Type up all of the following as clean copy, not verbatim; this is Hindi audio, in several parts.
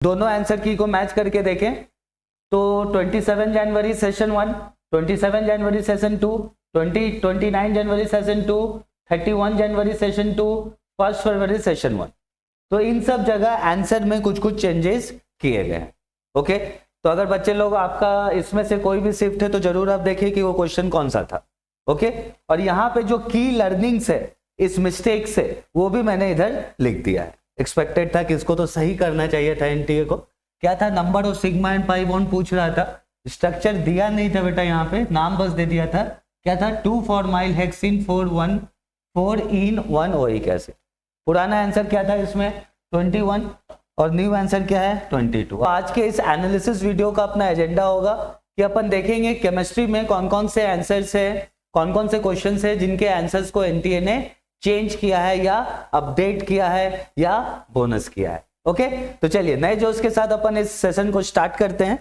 दोनों आंसर की को मैच करके देखें तो 27 जनवरी सेशन 1, 27 जनवरी सेशन 2, 29 जनवरी सेशन 2, 31 जनवरी सेशन 2, 1 फरवरी सेशन 1। तो इन सब जगह आंसर में कुछ कुछ चेंजेस किए गए हैं। ओके, तो अगर बच्चे लोग आपका इसमें से कोई भी शिफ्ट है तो जरूर आप देखिए कि वो क्वेश्चन कौन सा था। ओके, और यहाँ पे जो की लर्निंग्स है इस मिस्टेक से वो भी मैंने इधर लिख दिया है। एक्सपेक्टेड था कि इसको तो सही करना चाहिए था एनटीए को। क्या था, number of sigma and pi bond पूछ रहा था, स्ट्रक्चर दिया नहीं था बेटा, यहाँ पे नाम बस दे दिया था। क्या था, 2 फॉर्माइल हेक्सिन 4 इन 1 ओइक एसिड। पुराना आंसर क्या था इसमें 21 और न्यू आंसर क्या है 22। आज के इस एनालिसिस वीडियो का अपना एजेंडा होगा कि अपन देखेंगे केमिस्ट्री में कौन कौन से आंसर्स है, कौन कौन से क्वेश्चंस है जिनके आंसर्स को एनटीए ने चेंज किया है या अपडेट किया है या बोनस किया है। ओके, तो चलिए नए जोश के साथ अपन इस सेशन को स्टार्ट करते हैं।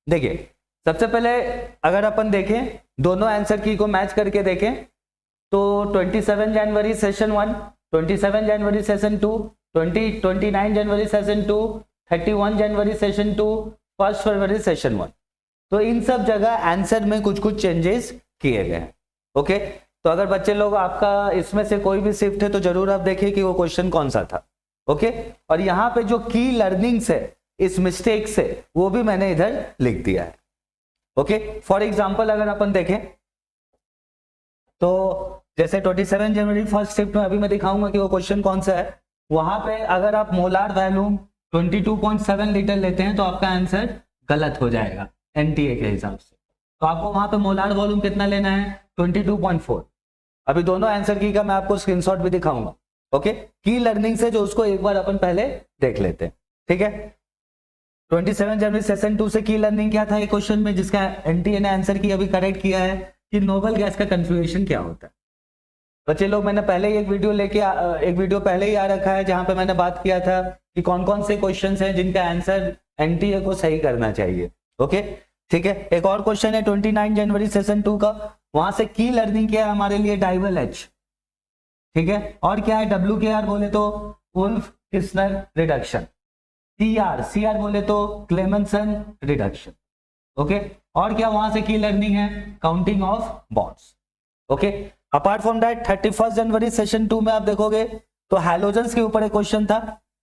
देखिए, सबसे पहले अगर अपन देखें दोनों आंसर की को मैच करके देखें तो 27 जनवरी सेशन 1, 27 जनवरी सेशन 2, 29 जनवरी सेशन 2, 31 जनवरी सेशन 2, 1 फरवरी सेशन 1। तो इन सब जगह आंसर में कुछ कुछ चेंजेस किए गए हैं। ओके, तो अगर बच्चे लोग आपका इसमें से कोई भी शिफ्ट है तो जरूर आप देखिए कि वो क्वेश्चन कौन सा था। ओके, और यहाँ पे जो की लर्निंग्स है इस मिस्टेक से वो भी मैंने इधर लिख दिया है। ओके, फॉर एग्जाम्पल अगर अपन देखें तो जैसे 27 जनवरी फर्स्ट शिफ्ट में अभी मैं दिखाऊंगा कि वो क्वेश्चन कौन सा है। वहां पे अगर आप मोलार वॉल्यूम 22.7 लीटर लेते हैं तो आपका आंसर गलत हो जाएगा एनटीए के हिसाब से। तो आपको वहां पे मोलार वॉल्यूम कितना लेना है 22.4। अभी दोनों आंसर की का मैं आपको स्क्रीनशॉट भी दिखाऊंगा। ओके, की लर्निंग से जो उसको एक बार अपन पहले देख लेते हैं। ठीक है, 27 जनवरी सेशन 2 से की लर्निंग क्या था एक क्वेश्चन में जिसका एनटीए ने आंसर की अभी करेक्ट किया है कि नोबल गैस का कन्फिग्रेशन क्या होता है। बच्चे लोग मैंने पहले ही एक वीडियो पहले ही आ रखा है जहां पे मैंने बात किया था कि कौन कौन से क्वेश्चंस हैं जिनका आंसर एनटीए को सही करना चाहिए। ओके, ठीक है, एक और क्वेश्चन है 29 जनवरी सेशन 2 का। वहां से की लर्निंग क्या है हमारे लिए डाइवल एच। ठीक है, और क्या है WKR बोले तो वुल्फ किस्नर रिडक्शन, CR बोले तो क्लेमेंसन रिडक्शन। ओके, और क्या वहां से की लर्निंग है counting of bonds. Okay, apart from that 31 January session 2 में आप देखोगे तो हैलोजन्स के ऊपर एक क्वेश्चन था।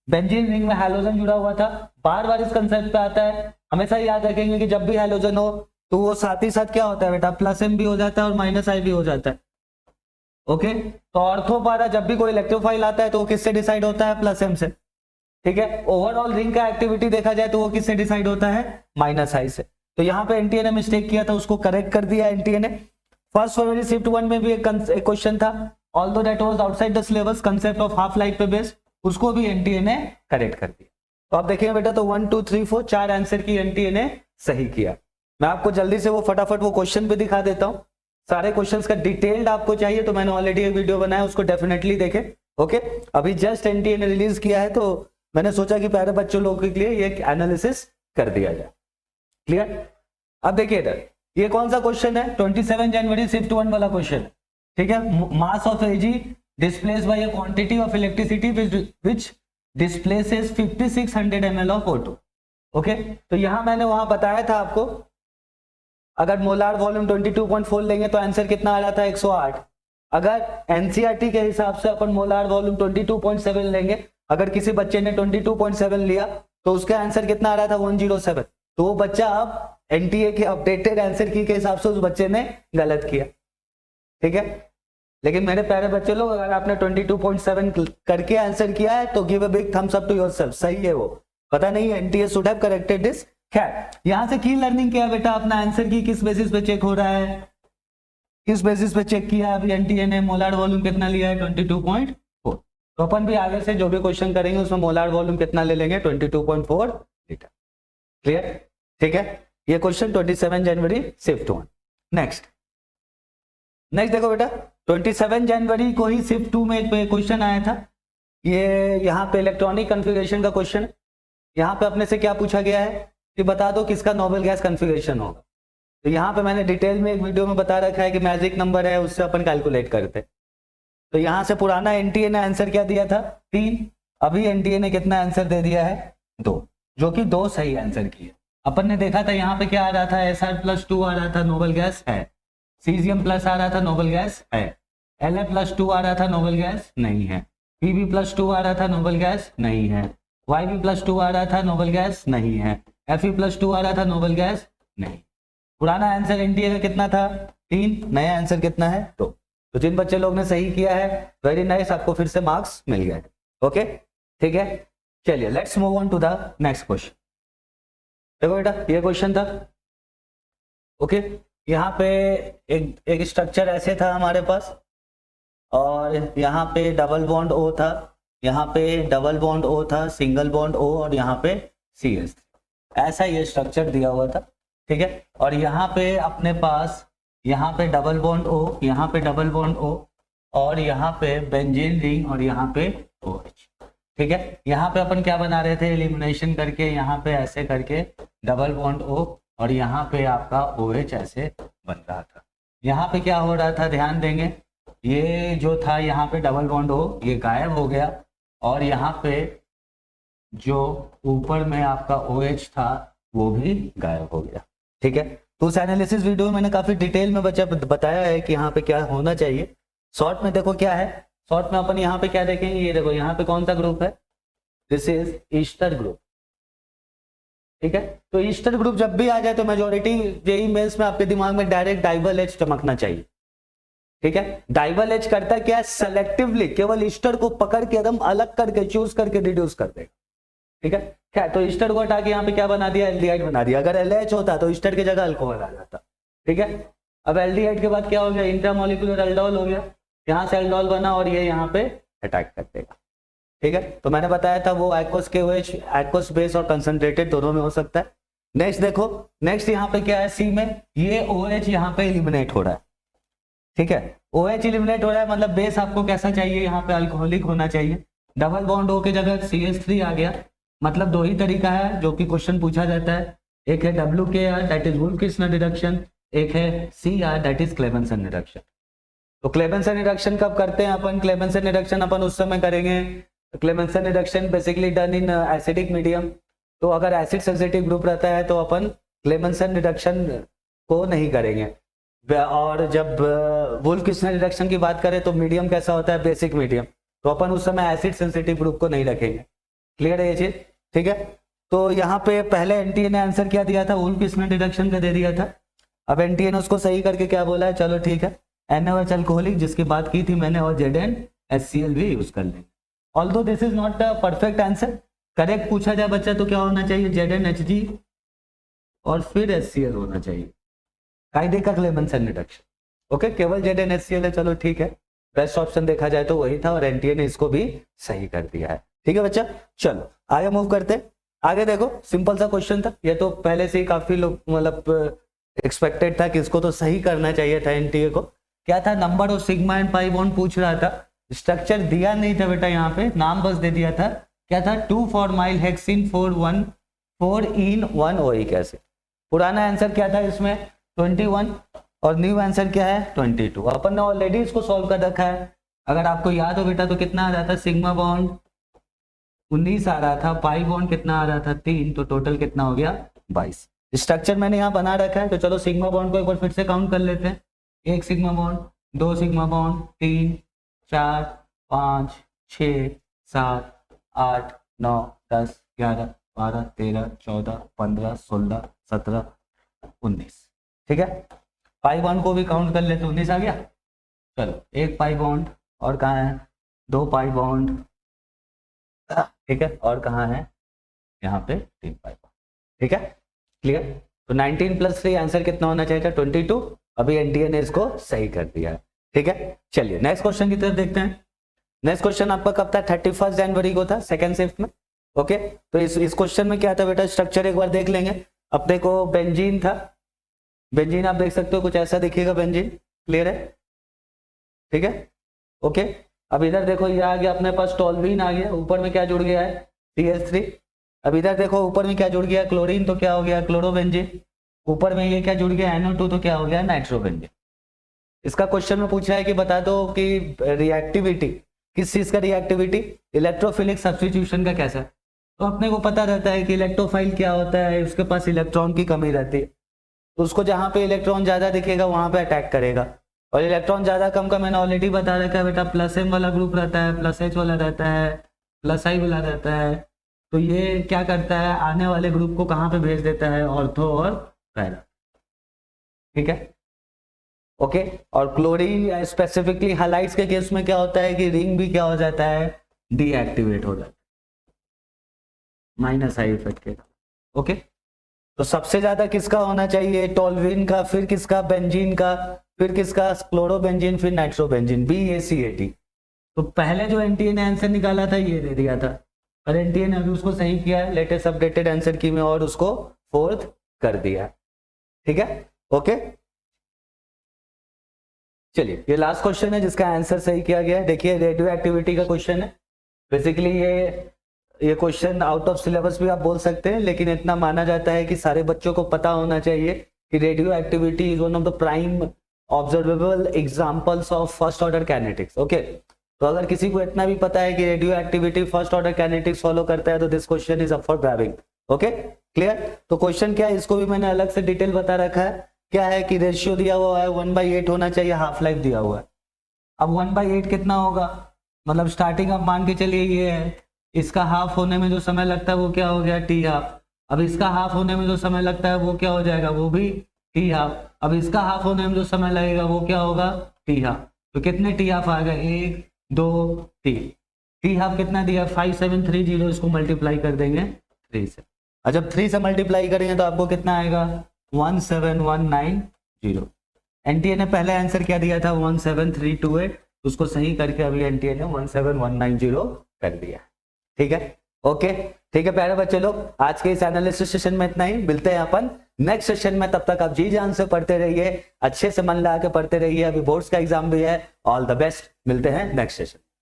बेंजीन रिंग में हैलोजन जुड़ा हुआ था। बार बार इस कंसेप्ट पे आता है, हमेशा याद रखेंगे कि जब भी हैलोजन हो तो वो साथ ही साथ क्या होता है बेटा, +M भी हो जाता है और -I भी हो जाता है। ओके, तो ऑर्थो पारा जब भी कोई इलेक्ट्रोफाइल आता है तो वो किससे डिसाइड होता है +M से। ठीक है, ओवरऑल रिंग का एक्टिविटी देखा जाए तो वो किससे डिसाइड होता है -I से। तो यहाँ पे एनटीए ने मिस्टेक किया था, उसको करेक्ट कर दिया एनटीए ने। फर्स्ट फरवरी शिफ्ट 1 में भी एक क्वेश्चन था, although that was outside the syllabus, concept of half life पे बेस्ड, उसको भी एनटीए ने करेक्ट कर दिया। तो आप देखेंगे बेटा तो 1 2 3 4 4 आंसर की एनटीए ने सही किया। मैं आपको जल्दी से वो फटाफट वो क्वेश्चन भी दिखा देता हूँ। सारे क्वेश्चंस का डिटेल्ड आपको चाहिए तो मैंने ऑलरेडी एक वीडियो बनाया, उसको डेफिनेटली देखें। ओके, अभी जस्ट एनटीए ने रिलीज किया है तो मैंने सोचा कि प्यारे बच्चों लोगों के लिए ये एनालिसिस कर दिया जाए। क्लियर? अब देखिए इधर ये कौन सा क्वेश्चन है 27 जनवरी शिफ्ट 1 वाला क्वेश्चन। ठीक है, mass of AG displaced by a quantity of electricity which displaces 5600 ml of O2। Okay, तो यहां मैंने वहां बताया था आपको अगर मोलार वॉल्यूम 22.4 लेंगे तो आंसर कितना आ रहा था 108। अगर एनसीईआरटी के हिसाब से अपन मोलार वॉल्यूम 22.7 लेंगे, अगर किसी बच्चे ने 22.7 लिया तो उसका आंसर कितना आ रहा था 107। तो वो बच्चा अब एनटीए के अपडेटेड आंसर की के हिसाब से उस बच्चे ने गलत किया। ठीक है, लेकिन मेरे प्यारे बच्चे लोग अगर आपने 22.7 करके आंसर किया है तो give a big thumbs up to yourself, सही है वो। पता नहीं NTA should have corrected this. खैर, यहां से की लर्निंग क्या है बेटा, अपना आंसर की किस बेसिस पे चेक हो रहा है, किस बेसिस पे चेक किया अभी एनटीए ने, मोलार वॉल्यूम कितना लिया है 22.4। तो अपन भी आगे से जो भी क्वेश्चन करेंगे उसमें मोलार वॉल्यूम कितना ले लेंगे 22.4 लीटर। क्लियर? ठीक है, ये क्वेश्चन 27 जनवरी शिफ्ट 1। नेक्स्ट देखो बेटा 27 जनवरी को ही शिफ्ट 2 में एक क्वेश्चन आया था। ये यहाँ पे इलेक्ट्रॉनिक कॉन्फ़िगरेशन का क्वेश्चन। यहाँ पे अपने से क्या पूछा गया है कि बता दो किसका नोबल गैस कॉन्फ़िगरेशन होगा। तो यहाँ पे मैंने डिटेल में एक वीडियो में बता रखा है कि मैजिक नंबर है उससे अपन कैलकुलेट करते। तो यहाँ से पुराना एनटीए ने आंसर क्या दिया था 3, अभी एनटीए ने कितना आंसर दे दिया है, 2, जो कि 2 सही आंसर किए। अपन ने देखा था यहाँ पे क्या आ रहा था, SR+2 आ रहा था, नोबल गैस है। सीजियम प्लस आ रहा था, नोबल गैस है। La+2 आ रहा था, नोबल गैस नहीं है। Pb+2 आ रहा था, नोबल गैस नहीं है। Yb+2 आ रहा था, नोबल गैस नहीं है। Fe+2 आ रहा था, नोबल गैस नहीं। पुराना आंसर एनटीए का कितना था, 3, नया आंसर कितना है, 2। तो जिन बच्चे लोग ने सही किया है, वेरी नाइस, आपको फिर से मार्क्स मिल गए। ओके, ठीक है, चलिए let's move on to the next question. देखो बेटा, ये क्वेश्चन था। ओके, यहाँ पे एक स्ट्रक्चर ऐसे था हमारे पास, और यहाँ पे डबल बॉन्ड ओ था, यहाँ पे डबल बॉन्ड ओ था, सिंगल बॉन्ड ओ, और यहाँ पे CS। ऐसा ये स्ट्रक्चर दिया हुआ था, ठीक है। और यहाँ पे अपने पास, यहाँ पे डबल बॉन्ड ओ, यहाँ पे डबल बॉन्ड ओ, और यहाँ पे बेंजीन रिंग, और यहाँ पे OH, ठीक है। यहाँ पे अपन क्या बना रहे थे, एलिमिनेशन करके, यहाँ पे ऐसे करके डबल बॉन्ड O, और यहाँ पे आपका OH ऐसे बन रहा था। यहाँ पे क्या हो रहा था, ध्यान देंगे, ये जो था यहाँ पे डबल बॉन्ड O, ये गायब हो गया, और यहाँ पे जो ऊपर में आपका OH था वो भी गायब हो गया, ठीक है। तो उस एनालिसिस वीडियो में मैंने काफी डिटेल में बताया है कि यहाँ पे क्या होना चाहिए। शॉर्ट में देखो क्या है, शॉर्ट में अपन यहाँ पे क्या देखेंगे, ये देखो यहाँ पे कौन सा ग्रुप है, दिस इज ईस्टर ग्रुप, ठीक है। तो ईस्टर ग्रुप जब भी आ जाए तो मेजोरिटी जेई मेंस में आपके दिमाग में डायरेक्ट डाइबल एच चमकना चाहिए, ठीक है। डाइबल एच करता क्या है, सेलेक्टिवली केवल ईस्टर को पकड़ के एकदम अलग करके चूज करके रिड्यूस कर देगा, ठीक है। क्या, तो ईस्टर को हटा के यहाँ पे क्या बना दिया, एल्डिहाइड बना दिया। अगर LH होता तो ईस्टर की जगह अल्कोहल आ जाता, ठीक है। अब एल्डिहाइड के बाद क्या हो गया, इंट्रामोलिकुलर एल्डोल हो गया, यहाँ से एल्डोल बना, और ये यहाँ पे अटैक कर देगा, ठीक है। तो मैंने बताया था वो एक्वस KOH, एक्वस बेस और कंसंट्रेटेड दोनों में हो सकता है। नेक्स्ट देखो, नेक्स्ट यहाँ पे क्या है, C में ये OH यहाँ पे एलिमिनेट हो रहा है, ठीक है। OH एलिमिनेट हो रहा है, मतलब बेस आपको कैसा चाहिए, यहाँ पे अल्कोहलिक होना चाहिए। डबल बॉन्ड O की जगह CH3 आ गया, मतलब 2 ही तरीका है जो कि क्वेश्चन पूछा जाता है, एक है WKR दैट इज वुल्फ-किस्नर रिडक्शन, एक है CR that is Clemmensen reduction. तो क्लेमेंसन रिडक्शन कब करते हैं अपन, क्लेमेंसन रिडक्शन अपन उस समय करेंगे, Clemmensen reduction basically done in acidic medium. तो अगर एसिड सेंसिटिव ग्रुप रहता है तो अपन क्लेमेंसन रिडक्शन को नहीं करेंगे। और जब वुल्फ-किस्नर रिडक्शन की बात करें तो मीडियम कैसा होता है, बेसिक मीडियम, तो अपन उस समय एसिड सेंसिटिव ग्रुप को नहीं रखेंगे। क्लियर है ये चीज, ठीक है। तो यहाँ पे पहले एनटीए ने आंसर क्या दिया था, वुल्फ-किस्नर रिडक्शन का दे दिया था। अब एनटीए ने उसको सही करके क्या बोला है, चलो ठीक है, NaOH अल्कोहलिक जिसकी बात की थी मैंने, और ZnHCl भी यूज कर लेंगे। Although this is not a perfect answer, correct पूछा जाए बच्चा तो क्या होना चाहिए, ZnHg और फिर HCl होना चाहिए, कायदे का क्लेमेंसन रिडक्शन। ओके, केवल ZnHCl है, चलो ठीक है, बेस्ट ऑप्शन देखा जाए तो वही था, और एनटीए ने इसको भी सही कर दिया है, ठीक है बच्चा। चलो आगे मूव करते, आगे देखो, सिंपल सा क्वेश्चन था ये तो, पहले से ही काफी लोग मतलब एक्सपेक्टेड था कि इसको तो सही करना चाहिए था एनटीए को। क्या था, number of sigma and pi bond पूछ रहा था, स्ट्रक्चर दिया नहीं था बेटा, यहाँ पे नाम बस दे दिया था। क्या था, 2,4-मिल हेक्सिन 4 OE कैसे। पुराना आंसर क्या था इसमें, 21, और न्यू आंसर क्या है, 22। अपन ने ऑलरेडी इसको सॉल्व कर रखा है, अगर आपको याद हो बेटा तो कितना आ रहा था, सिग्मा बॉन्ड 19 आ रहा था, पाई बॉन्ड कितना आ रहा था, 3, तो टोटल कितना हो गया, 22। स्ट्रक्चर मैंने यहाँ बना रखा है, तो चलो सिग्मा बॉन्ड को एक बार फिर से काउंट कर लेते हैं। 1 सिग्मा बॉन्ड, 2 सिग्मा बॉन्ड, 3, 4, 5, 6, 7, 8, 9, 10, 11, 12, 13, 14, 15, 16, 17, 19, ठीक है। पाई बॉन्ड को भी काउंट कर लेते, 19 आ गया। चलो 1 पाई बॉन्ड, और कहाँ है, 2 पाई बॉन्ड, ठीक है, और कहाँ है, यहाँ पे 3 पाई बॉन्ड, ठीक है, क्लियर। तो 19 + 3 आंसर कितना होना चाहिए था, 22। अभी एनटीए ने इसको सही कर दिया है, ठीक है। चलिए नेक्स्ट क्वेश्चन की तरफ देखते हैं। नेक्स्ट क्वेश्चन आपका कब था, 31 जनवरी को था, सेकंड शिफ्ट में। ओके, तो इस क्वेश्चन में क्या था बेटा, स्ट्रक्चर एक बार देख लेंगे। अपने को बेंजीन था, बेंजीन आप देख सकते हो कुछ ऐसा दिखेगा, बेंजीन, क्लियर है, ठीक है। ओके, अब इधर देखो ये आ गया अपने पास टॉल्वीन आ गया, ऊपर में क्या जुड़ गया है, CH3। अब इधर देखो ऊपर में क्या जुड़ गया, क्लोरीन, तो क्या हो गया, क्लोरोबेंजीन। ऊपर में ये क्या जुड़ गया, NO2, तो क्या हो गया, नाइट्रोबेंजीन। इसका क्वेश्चन में पूछा है कि बता दो कि रिएक्टिविटी किस चीज का रिएक्टिविटी, इलेक्ट्रोफिलिक सब्स्टिट्यूशन का कैसा। तो अपने को पता रहता है कि इलेक्ट्रोफाइल क्या होता है, उसके पास इलेक्ट्रॉन की कमी रहती है, तो उसको जहां पे इलेक्ट्रॉन ज्यादा दिखेगा वहां पे अटैक करेगा। और इलेक्ट्रॉन ज्यादा कम का मैंने ऑलरेडी बता रखा है बेटा, प्लस एम वाला ग्रुप रहता है, प्लस एच वाला रहता है, प्लस आई वाला रहता है। तो ये क्या करता है, आने वाले ग्रुप को कहाँ पे भेज देता है, ऑर्थो और पैरा। ठीक है, ओके। और क्लोरीन स्पेसिफिकली हाइलाइट्स के केस में क्या होता है कि रिंग भी क्या हो जाता है, डीएक्टिवेट हो जाता है, माइनस आई इफेक्ट के। ओके, तो सबसे ज्यादा किसका होना चाहिए, टोल्यूइन का, फिर किसका, बेंजीन का, फिर किसका, क्लोरोबेंजीन, फिर नाइट्रोबेंजीन, BaCAT। तो पहले जो एनटीए ने आंसर निकाला था ये दे दिया था, और एनटीए ने अभी उसको सही किया है लेटेस्ट अपडेटेड आंसर की में, और उसको 4th कर दिया। ठीक है, ओके। चलिए, ये लास्ट क्वेश्चन है जिसका आंसर सही किया गया है। देखिए, रेडियो एक्टिविटी का क्वेश्चन है। बेसिकली ये क्वेश्चन आउट ऑफ सिलेबस भी आप बोल सकते हैं, लेकिन इतना माना जाता है कि सारे बच्चों को पता होना चाहिए कि radio activity is one of the prime observable examples of first order kinetics. Okay, तो अगर किसी को इतना भी पता है कि radio activity first order kinetics follow करता है, तो this question is up for grabbing. Okay, clear. तो क्वेश्चन क्या है, इसको भी मैंने अलग से डिटेल बता रखा है। क्या है कि रेशियो दिया हुआ है 1/8 होना चाहिए, हाफ लाइफ दिया हुआ है। अब 1/8 कितना होगा, मतलब स्टार्टिंग आप मान के चलिए ये है, इसका हाफ होने में जो समय लगता है वो क्या हो गया, टी हाफ। अब इसका हाफ होने में जो समय लगता है वो क्या हो जाएगा, वो भी टी हाफ। अब इसका हाफ होने में जो समय लगेगा वो क्या होगा, टी हाफ। तो कितने टी हाफ आ गए, 1 2 3। टी हाफ कितना दिया, 5730, इसको मल्टीप्लाई कर देंगे 3 से। और जब 3 से मल्टीप्लाई करेंगे तो आपको कितना आएगा, 17190। एनटीए ने पहले आंसर क्या दिया था, 17328, उसको सही करके अभी एनटीए ने 17190 कर दिया। ठीक है, ओके। ठीक है प्यारे बच्चे लोग, आज के इस एनालिसिस सेशन में इतना ही। मिलते हैं अपन नेक्स्ट सेशन में, तब तक आप जी जान से पढ़ते रहिए, अच्छे से मन लगा के पढ़ते रहिए। अभी बोर्ड्स का एग्जाम भी है। ऑल द बेस्ट, मिलते हैं नेक्स्ट सेशन।